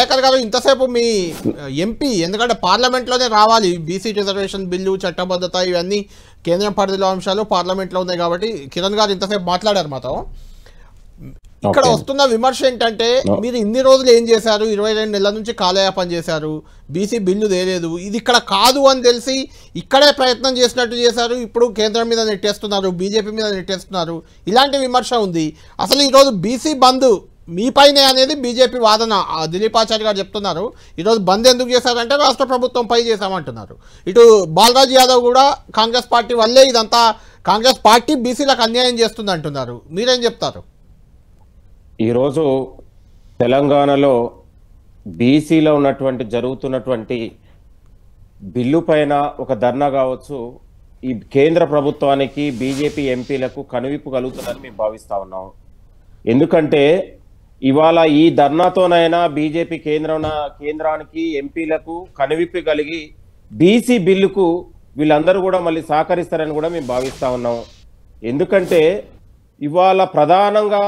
దయాకర్ గారు ఇంతసేపు మీ ఎంపీ ఎందుకంటే పార్లమెంట్లోనే రావాలి బీసీ రిజర్వేషన్ బిల్లు చట్టబద్ధత ఇవన్నీ కేంద్రం పరిధిలో అంశాలు పార్లమెంట్లో ఉన్నాయి కాబట్టి కిరణ్ గారు ఇంతసేపు మాట్లాడారు మాతో. ఇక్కడ వస్తున్న విమర్శ ఏంటంటే మీరు ఇన్ని రోజులు ఏం చేశారు, 22 నెలల నుంచి కాలయాపన చేశారు, బీసీ బిల్లు తేలేదు, ఇది ఇక్కడ కాదు అని తెలిసి ఇక్కడే ప్రయత్నం చేసినట్టు చేశారు, ఇప్పుడు కేంద్రం మీద నెట్టేస్తున్నారు, బీజేపీ మీద నెట్టేస్తున్నారు, ఇలాంటి విమర్శ ఉంది. అసలు ఈరోజు బీసీ బంద్ మీపైనే అనేది బీజేపీ వాదన. దిలీపాచారి గారు చెప్తున్నారు ఈరోజు బంద్ ఎందుకు చేశారంటే రాష్ట్ర ప్రభుత్వంపై చేశామంటున్నారు. ఇటు బాలరాజ్ యాదవ్ కూడా కాంగ్రెస్ పార్టీ వల్లే ఇదంతా, కాంగ్రెస్ పార్టీ బీసీలకు అన్యాయం చేస్తుంది అంటున్నారు. మీరేం చెప్తారు? ఈరోజు తెలంగాణలో బీసీలో జరుగుతున్నటువంటి బిల్లు పైన ఒక ధర్నా కావచ్చు, ఈ కేంద్ర ప్రభుత్వానికి బీజేపీ ఎంపీలకు కనువిప్పు కలుగుతుందని మేము భావిస్తా ఉన్నాం. ఎందుకంటే ఇవాళ ఈ ధర్నాతోనైనా బీజేపీ కేంద్రానికి ఎంపీలకు కనువిప్పు కలిగి బీసీ బిల్లుకు వీళ్ళందరూ కూడా మళ్ళీ సహకరిస్తారని కూడా మేము భావిస్తా ఉన్నాం. ఎందుకంటే ఇవాళ ప్రధానంగా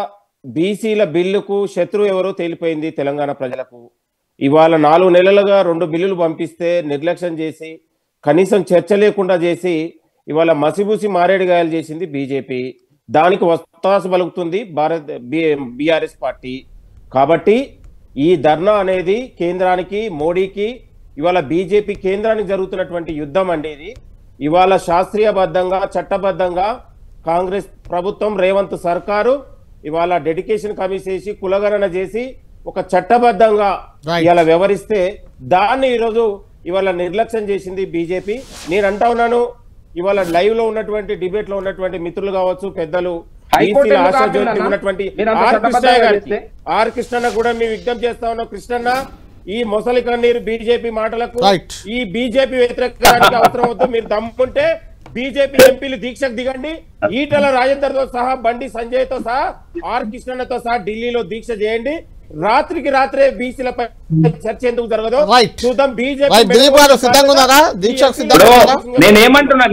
బీసీల బిల్లుకు శత్రువు ఎవరో తేలిపోయింది తెలంగాణ ప్రజలకు. ఇవాళ 4 నెలలుగా 2 బిల్లులు పంపిస్తే నిర్లక్ష్యం చేసి కనీసం చర్చ లేకుండా చేసి ఇవాళ మసిబూసి మారేడుగాయలు చేసింది బీజేపీ. దానికి వత్తాసు పలుకుతుంది బీఆర్ఎస్ పార్టీ. కాబట్టి ఈ ధర్నా అనేది కేంద్రానికి, మోడీకి, ఇవాళ బీజేపీ కేంద్రానికి జరుగుతున్నటువంటి యుద్ధం అనేది ఇవాళ శాస్త్రీయబద్ధంగా చట్టబద్ధంగా కాంగ్రెస్ ప్రభుత్వం రేవంత్ సర్కారు ఇవాళ డెడికేషన్ కమిషన్ చేసి కులగణన చేసి ఒక చట్టబద్ధంగా ఇవాళ వ్యవహరిస్తే దాన్ని ఈరోజు ఇవాళ నిర్లక్ష్యం చేసింది బీజేపీ. నేను అంటా ఉన్నాను, ఇవాళ లైవ్ లో ఉన్నటువంటి డిబేట్ లో ఉన్నటువంటి మిత్రులు కావచ్చు, పెద్దలు, ఉన్నటువంటి ఆర్ కృష్ణన్న కూడా మేము విజ్ఞప్తి చేస్తా ఉన్నాం. కృష్ణన్న, ఈ మొసలి కన్నీరు బీజేపీ మాటలకు, ఈ బీజేపీ వ్యతిరేకానికి అవసరం అవుతుంది. మీరు దమ్ముంటే బీజేపీ ఎంపీలు దీక్షకు దిగండి. ఈటల రాజేందర్ తో సహా, బండి సంజయ్ తో సహా, ఆర్ కృష్ణన్నతో సహా ఢిల్లీలో దీక్ష చేయండి. రాత్రికి రాత్రే బీసీలపై చర్చ ఎందుకు జరగదో చూద్దాం. బీజేపీ నేనేమంటున్నా